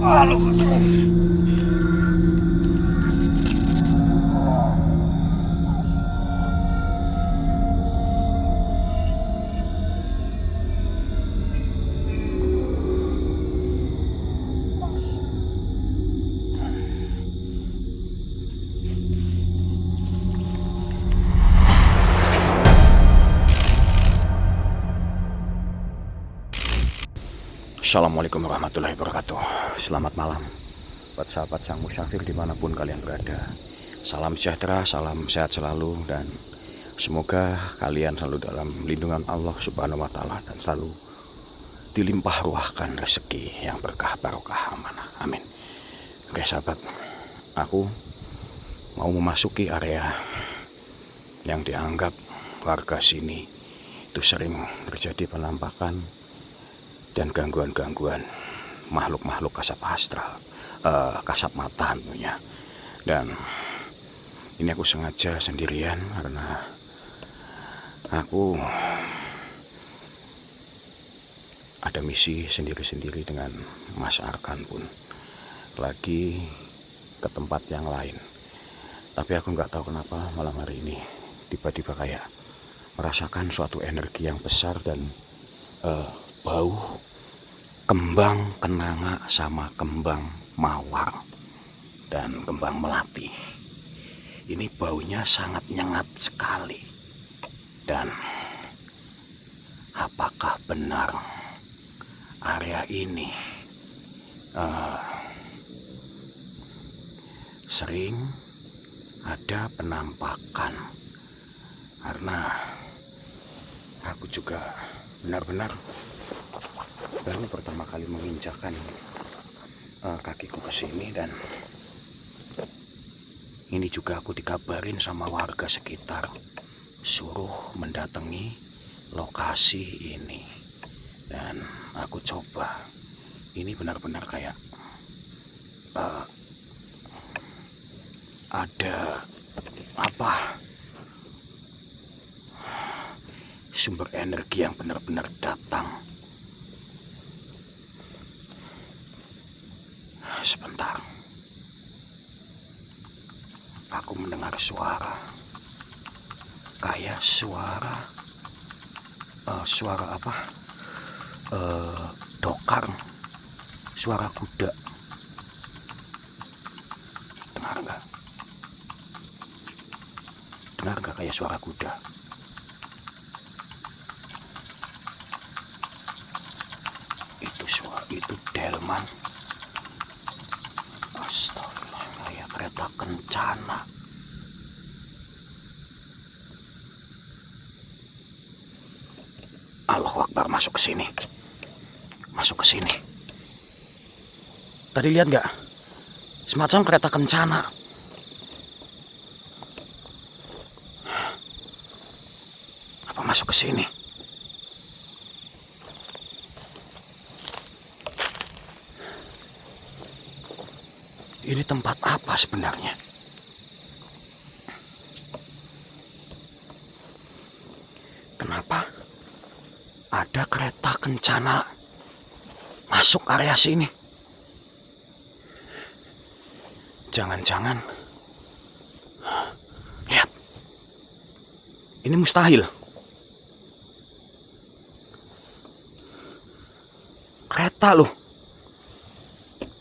Halo. Assalamualaikum warahmatullahi wabarakatuh. Selamat malam buat sahabat Sang Musafir dimanapun kalian berada. Salam sejahtera, salam sehat selalu, dan semoga kalian selalu dalam lindungan Allah Subhanahu wa Ta'ala dan selalu dilimpah ruahkan rezeki yang berkah, barokah, amanah. Amin. Oke sahabat, aku mau memasuki area yang dianggap warga sini itu sering terjadi penampakan dan gangguan-gangguan makhluk-makhluk kasat astral, kasat mata tentunya. Dan ini aku sengaja sendirian karena aku ada misi sendiri-sendiri dengan Mas Arkan pun lagi ke tempat yang lain. Tapi aku nggak tahu kenapa malam hari ini tiba-tiba kayak merasakan suatu energi yang besar dan bau kembang kenanga sama kembang mawar dan kembang melati. Ini baunya sangat nyengat sekali. Dan apakah benar area ini sering ada penampakan? Karena aku juga benar-benar baru pertama kali menginjakan kakiku ke sini, dan ini juga aku dikabarin sama warga sekitar suruh mendatangi lokasi ini. Dan aku coba, ini benar-benar kayak ada apa, sumber energi yang benar-benar datang. Sebentar, aku mendengar suara, kayak suara apa, dokar, suara kuda. Dengar nggak? Dengar nggak kayak suara kuda? Itu delman. Kayak kereta kencana. Allahu Akbar, masuk ke sini. Masuk ke sini. Tadi lihat nggak? Semacam kereta kencana. Apa masuk ke sini? Ini tempat apa sebenarnya? Kenapa ada kereta kencana masuk area sini? Jangan-jangan, lihat, ini mustahil. Kereta loh,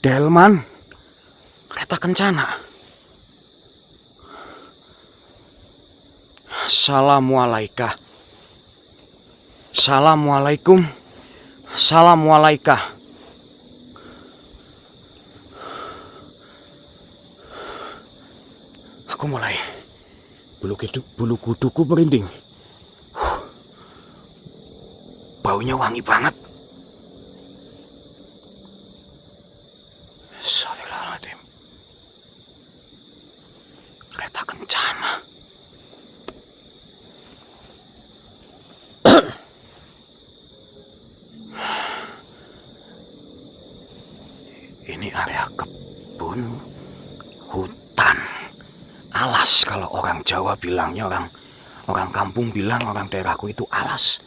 delman, kereta kencana. Assalamualaikum. Assalamualaikum. Aku mulai bulu kuduku merinding. Baunya wangi banget. Astagfirullahaladzim. Kereta kencana. Ini area kebun, hutan, alas kalau orang Jawa bilangnya, orang kampung bilang, orang daerahku itu alas.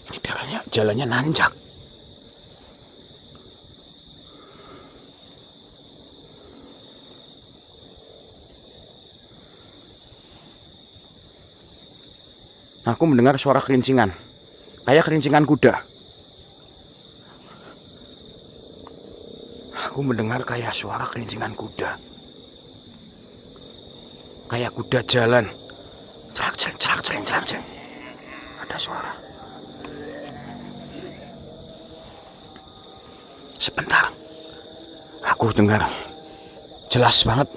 Ini daerahnya jalannya nanjak. Aku mendengar suara kerincingan, kayak kerincingan kuda. Aku mendengar kayak suara kerincingan kuda. Kayak kuda jalan. Cerak. Ada suara. Sebentar. Aku dengar jelas banget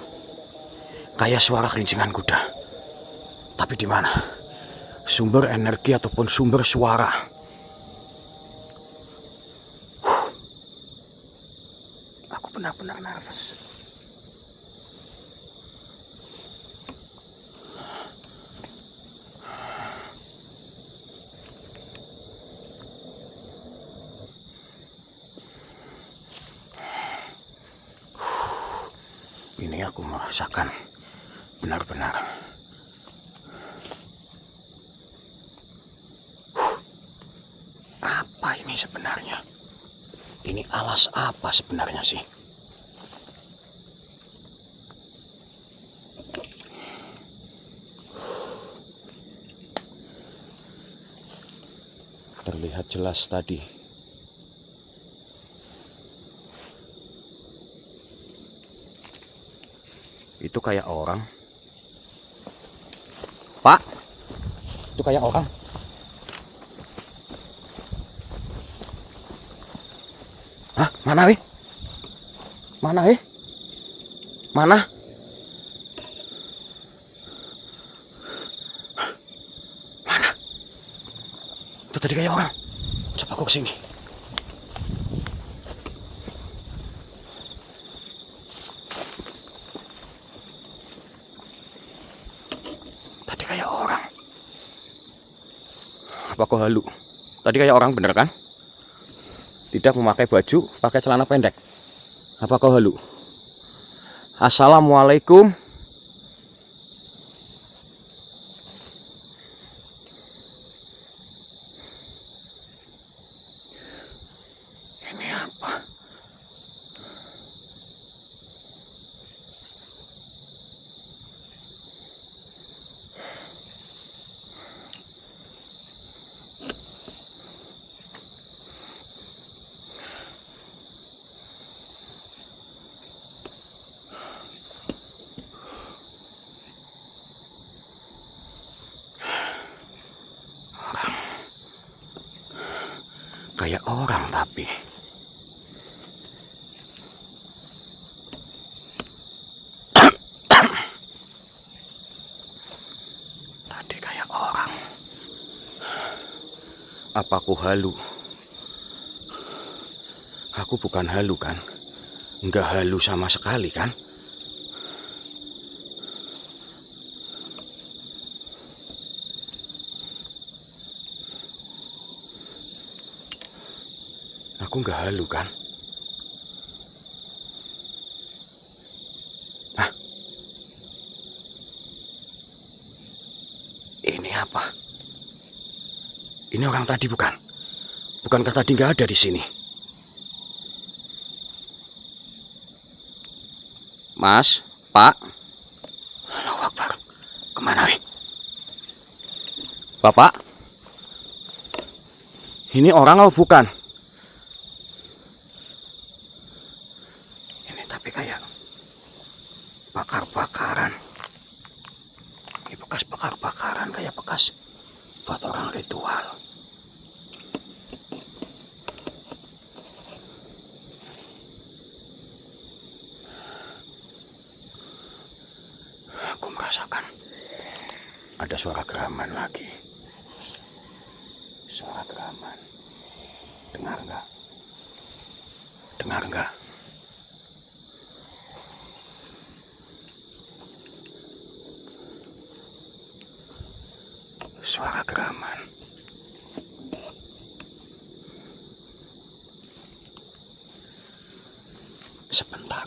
kayak suara kerincingan kuda. Tapi di mana? Sumber energi ataupun sumber suara. Aku benar-benar nervous. Ini aku merasakan benar-benar apa ini sebenarnya? Ini alas apa sebenarnya sih? Terlihat jelas tadi. Itu kayak orang. Pak, itu kayak orang. Hah? Mana weh? Mana weh? Mana? Mana? Itu tadi kayak orang. Coba aku kesini. Tadi kayak orang. Apa kau halu? Tadi kayak orang bener kan? Tidak memakai baju, pakai celana pendek. Apa kau halu? Assalamualaikum. Ini apa? Kayak orang tapi tadi kayak orang. Apa aku halu? Aku bukan halu kan? Enggak halu sama sekali kan? Aku nggak halu kan? Hah? Ini apa? Ini orang tadi bukan? Bukankah tadi nggak ada di sini? Mas, Pak. Allahu Akbar. Kemana weh? Bapak? Ini orang atau bukan? Tapi kayak bakar-bakaran. Ini bekas bakar-bakaran, kayak bekas buat orang ritual. Aku merasakan ada suara geraman lagi. Suara geraman. Dengar nggak? Dengar nggak? Suara geraman. Sebentar.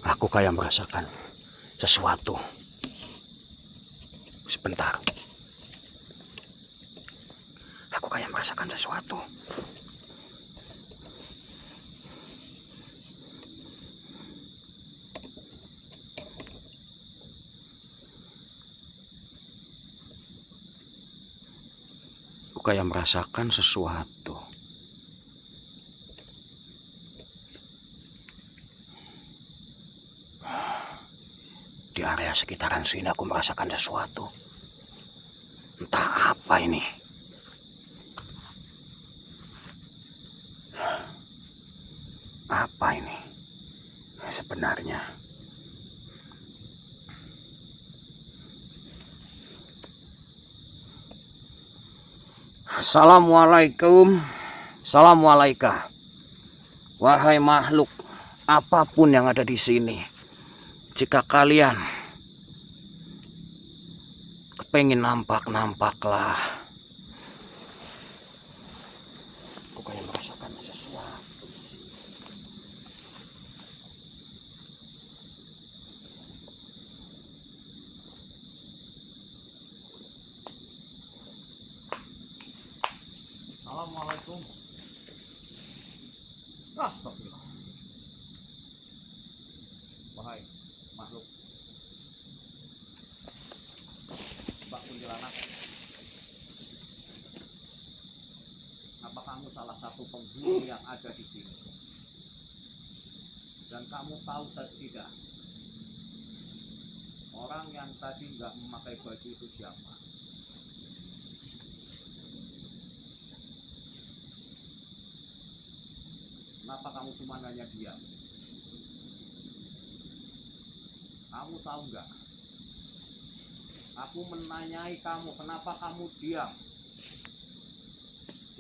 Aku kayak merasakan sesuatu. Sebentar. Aku kayak merasakan sesuatu. Aku kayak merasakan sesuatu. Di area sekitaran sini aku merasakan sesuatu. Entah apa ini. Apa ini sebenarnya? Assalamualaikum. Assalamualaikum. Wahai makhluk apapun yang ada di sini, jika kalian kepengin nampaklah. Aku kayak merasakan sesuatu. Assalamualaikum. Astagfirullah. Wahai makhluk Mbak Kuntilanak, apa kamu salah satu penghuni yang ada di sini? Dan kamu tahu tidak, orang yang tadi nggak memakai baju itu siapa? Kenapa kamu cuma hanya diam? Kamu tahu nggak? Aku menanyai kamu, kenapa kamu diam?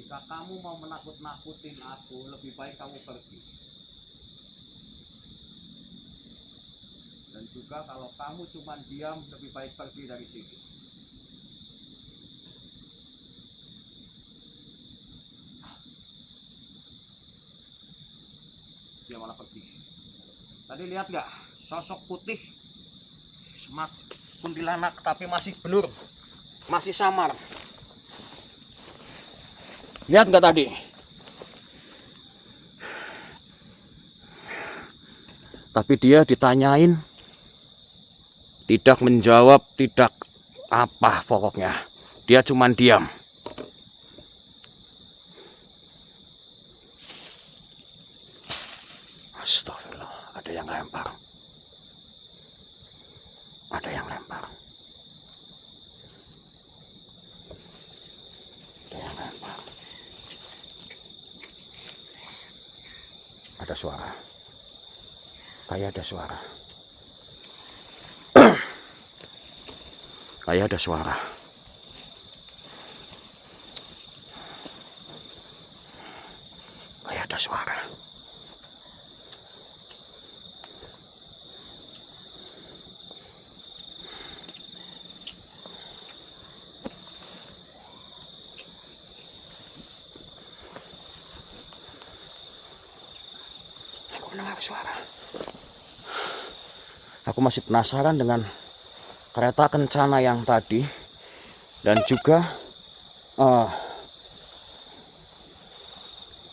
Jika kamu mau menakut-nakutin aku, lebih baik kamu pergi. Dan juga kalau kamu cuma diam, lebih baik pergi dari sini. Dia malah pergi. Tadi lihat nggak? Sosok putih, semak kuntilanak, tapi masih blur, masih samar. Lihat nggak tadi? Tapi dia ditanyain, tidak menjawab, tidak apa pokoknya. Dia cuman diam. Astagfirullah, ada yang lempar. Ada yang lempar. Ada yang lempar. Ada suara. Kayak ada suara. Kayak ada suara. Kayak ada suara. Aku mendengar suara. Aku masih penasaran dengan kereta kencana yang tadi. Dan juga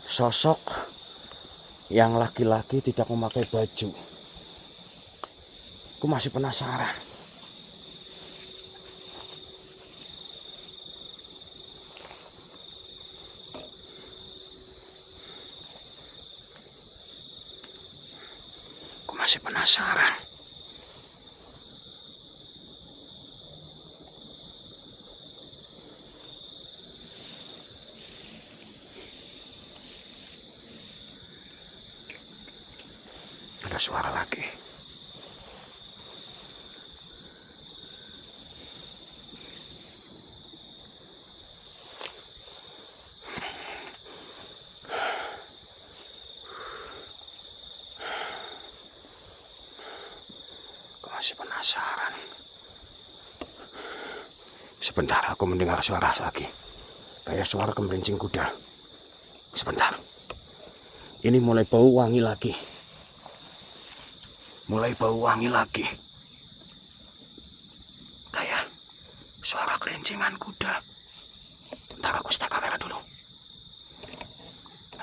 sosok yang laki-laki tidak memakai baju. Aku masih penasaran. Aku masih penasaran. Ada suara lagi. Aku masih penasaran. Sebentar, aku mendengar suara lagi. Kayak suara kemerincing kuda. Sebentar. Ini mulai bau wangi lagi. Mulai bau wangi lagi. Kayak suara kerincingan kuda. Bentar, aku setel kamera dulu.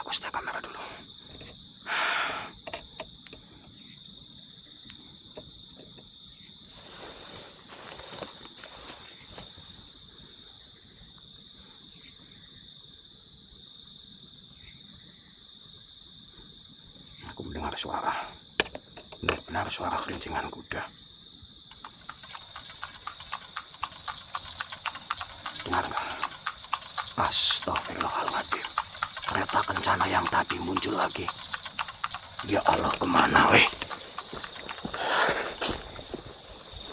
Aku setel kamera dulu. dengar suara. Benar-benar suara kelincingan kuda. Dengar nggak? Astagfirullahaladzim. Kereta kencana yang tadi muncul lagi. Ya Allah, kemana weh?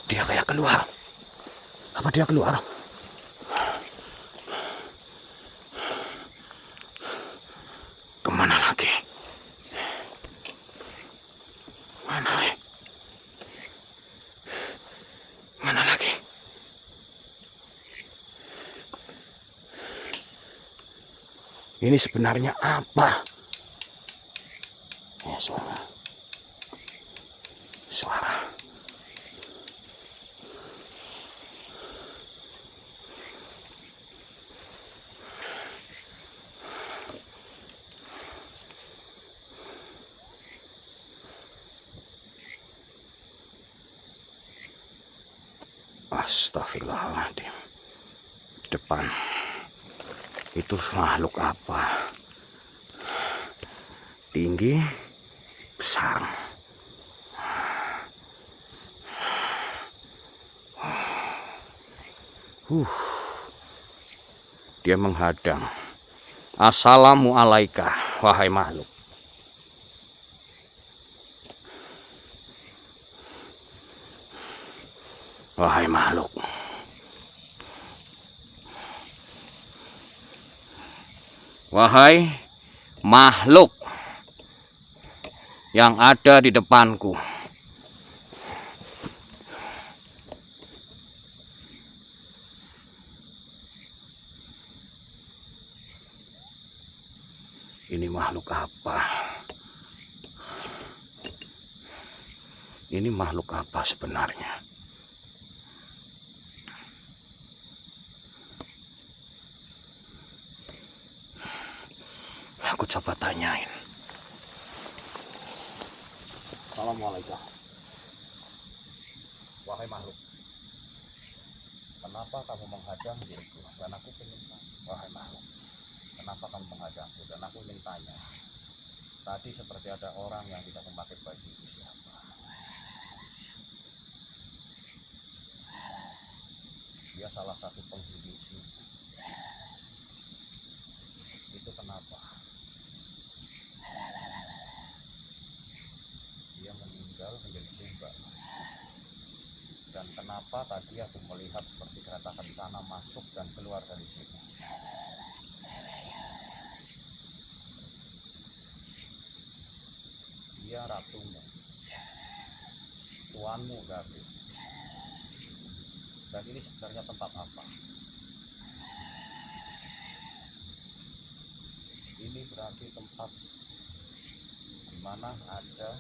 Dia kayak keluar. Apa dia keluar? Kemana lagi? Mana weh? Mana lagi? Ini sebenarnya apa? Ya, suara. Astagfirullahaladzim. Depan itu makhluk apa? Tinggi, besar. Dia menghadang. Assalamualaikum, wahai makhluk. Wahai makhluk. Wahai makhluk yang ada di depanku. Ini makhluk apa? Ini makhluk apa sebenarnya? Aku coba tanyain. Assalamualaikum. Wahai makhluk, kenapa kamu menghadang diriku? Dan aku ingin tanya. Wahai makhluk, kenapa kamu menghadangku? Dan aku ingin tanya. Tadi seperti ada orang yang tidak memakai baju, itu siapa? Dia salah satu penghuni sini. Itu kenapa? Dia meninggal menjadi tumbal. Dan kenapa tadi aku melihat seperti kereta kencana masuk dan keluar dari sini? Dia ratumu, tuanmu Gabi. Dan ini sebenarnya tempat apa? Ini berarti tempat di mana ada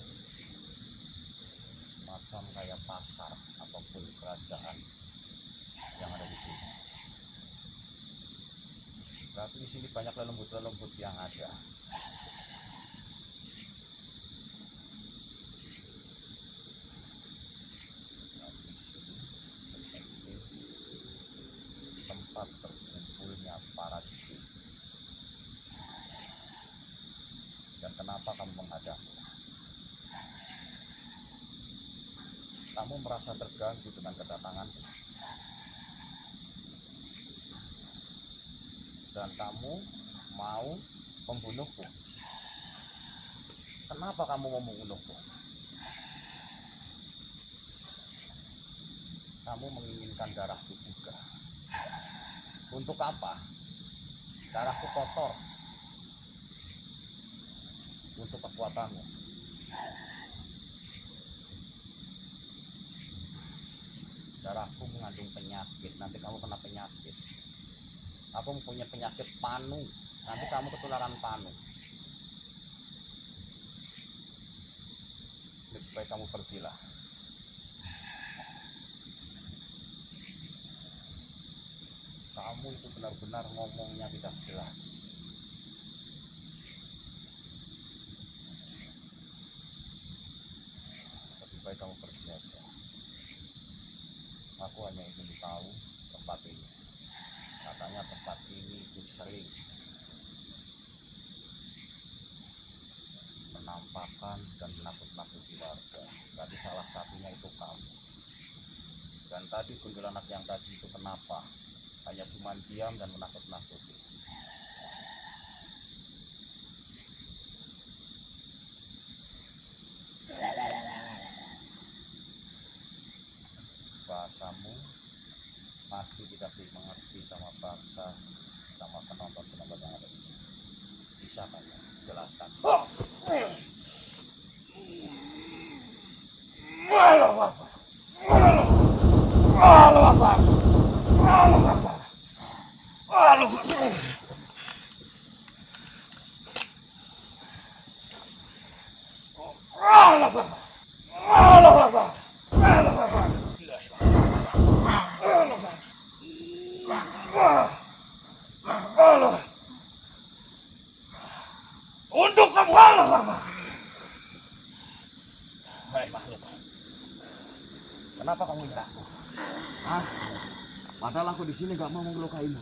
semacam kayak pasar ataupun kerajaan yang ada di sini. Berarti di sini banyak lelembut-lelembut yang ada. Tempat berkumpulnya para jin. Dan kenapa kamu menghadangku? Kamu merasa terganggu dengan kedatanganku. Dan kamu mau membunuhku. Kenapa kamu mau membunuhku? Kamu menginginkan darahku juga. Untuk apa? Darahku kotor. Untuk kekuatanmu. Darahku mengandung penyakit. Nanti kamu kena penyakit. Aku mempunyai penyakit panu. Nanti kamu ketularan panu. Lebih baik kamu pergilah. Kamu itu benar-benar ngomongnya tidak jelas. Lebih baik kamu pergi aja. Aku hanya ingin tahu tempat ini. Katanya tempat ini itu sering menampakkan dan menakut-nakuti warga. Tadi salah satunya itu kamu. Dan tadi kuntilanak yang tadi itu kenapa? Hanya cuma diam dan menakut-nakuti. Bahasamu pasti tidak dimengerti sama bangsa, sama penonton-penonton yang ada di sini. Bisa kan ya? Jelaskan. Untuk kamu Hai makhluk, kenapa kamu menyerahku? Hah? Padahal aku di sini gak mau melukaimu.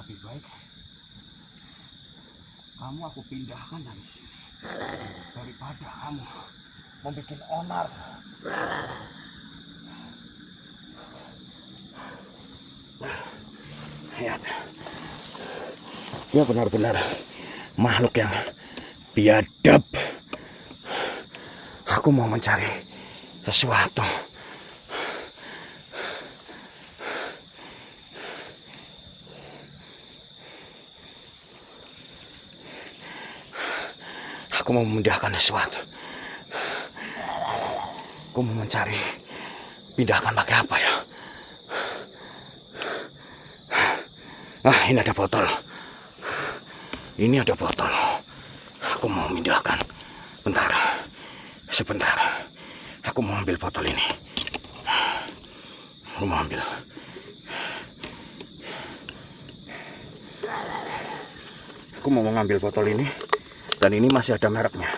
Lebih baik kamu aku pindahkan dari sini daripada kamu membuat onar. Lihat, dia benar-benar makhluk yang biadab. Aku mau mencari sesuatu. Aku mau memindahkan sesuatu. Aku mau mencari. Pindahkan pakai apa ya? Ah, ini ada botol. Ini ada botol. Aku mau memindahkan. Bentar. Sebentar. Aku mau ambil botol ini. Aku mau ambil. Aku mau mengambil botol ini. Dan ini masih ada mereknya.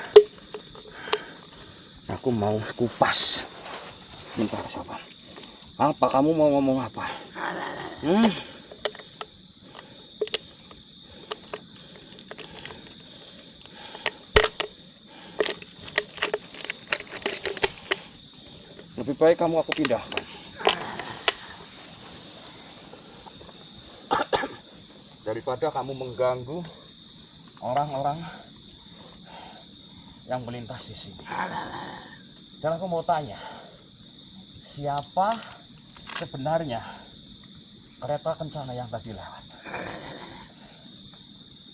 Aku mau kupas. Bentar, sabar. Apa kamu mau ngomong apa? Lebih baik kamu aku pindahkan. Daripada kamu mengganggu orang-orang yang melintas di sini. Dan aku mau tanya, siapa sebenarnya kereta kencana yang tadi lewat?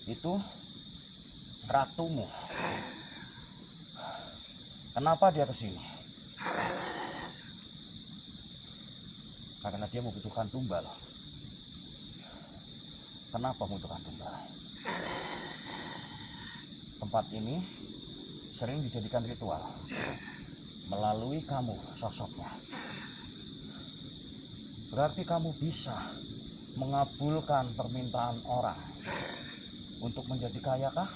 Itu ratumu. Kenapa dia kesini? Karena dia membutuhkan tumbal. Kenapa membutuhkan tumbal? Tempat ini sering dijadikan ritual melalui kamu sosoknya. Berarti kamu bisa mengabulkan permintaan orang untuk menjadi kaya kah?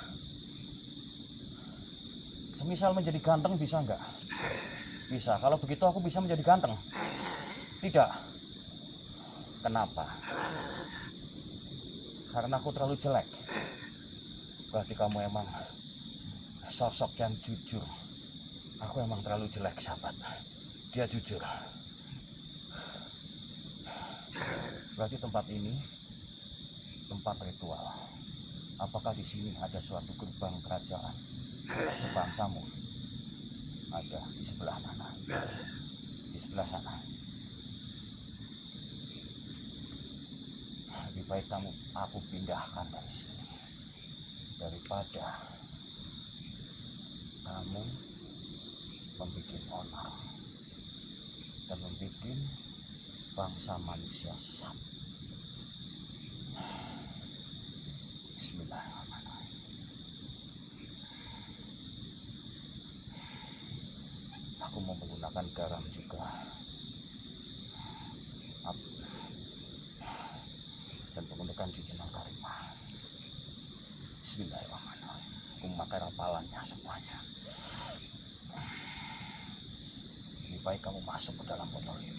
Semisal menjadi ganteng bisa enggak? Bisa. Kalau begitu aku bisa menjadi ganteng. Tidak. Kenapa? Karena aku terlalu jelek. Berarti kamu emang sosok yang jujur. Aku emang terlalu jelek, sahabat. Dia jujur. Berarti tempat ini tempat ritual. Apakah di sini ada suatu gerbang kerajaan sebangsamu? Ada di sebelah mana? Di sebelah sana. Lebih baik aku pindahkan dari sini daripada kamu membuat onar dan membuat bangsa manusia sesat. Bismillahirrahmanirrahim. Aku mau menggunakan garam juga. Dan menggunakan cincin karimah. Bismillahirrahmanirrahim. Aku memakai rapalannya semuanya. Lebih baik kamu masuk ke dalam botol ini.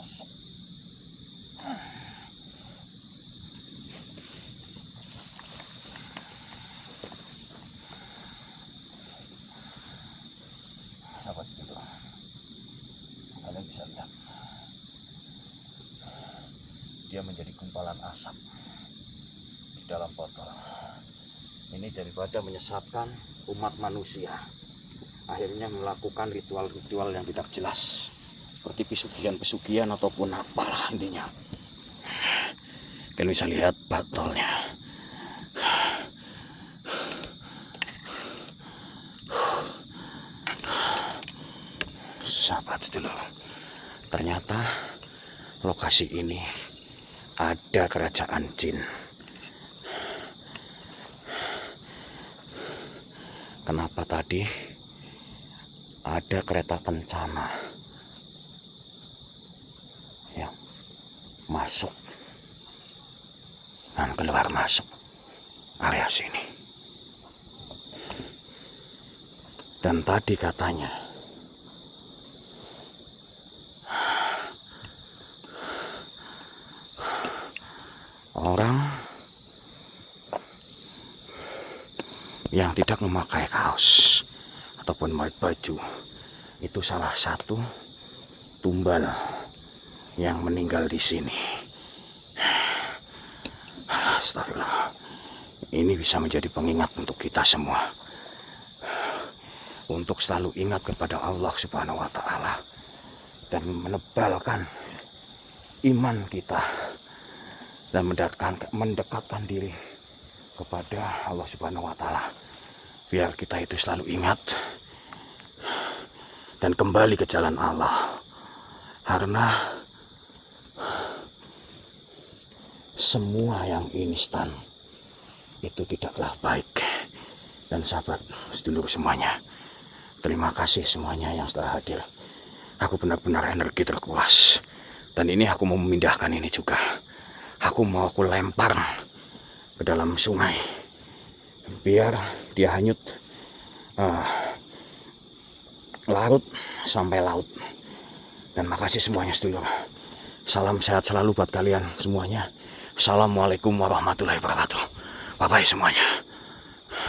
masuk. Sahabat itu, kalian bisa lihat dia menjadi gumpalan asap di dalam botol. Ini daripada menyesatkan umat manusia, akhirnya melakukan ritual-ritual yang tidak jelas seperti pesugihan-pesugihan ataupun apalah intinya. Kalian bisa lihat botolnya. Sahabat dulu, ternyata lokasi ini ada kerajaan jin. Kenapa tadi ada kereta kencana yang masuk dan keluar masuk area sini? Dan tadi katanya orang yang tidak memakai kaos ataupun baju itu salah satu tumbal yang meninggal di sini. Astagfirullah. Ini bisa menjadi pengingat untuk kita semua, untuk selalu ingat kepada Allah Subhanahu wa Ta'ala dan menebalkan iman kita dan mendekatkan diri kepada Allah Subhanahu wa Ta'ala, biar kita itu selalu ingat dan kembali ke jalan Allah. Karena semua yang instan itu tidaklah baik. Dan sahabat sedulur semuanya, terima kasih semuanya yang telah hadir. Aku benar-benar energi terkuras. Dan ini aku mau memindahkan ini juga. Aku lempar ke dalam sungai biar dia hanyut larut sampai laut. Dan makasih semuanya sedulur. Salam sehat selalu buat kalian semuanya. Assalamualaikum warahmatullahi wabarakatuh. Bye bye semuanya.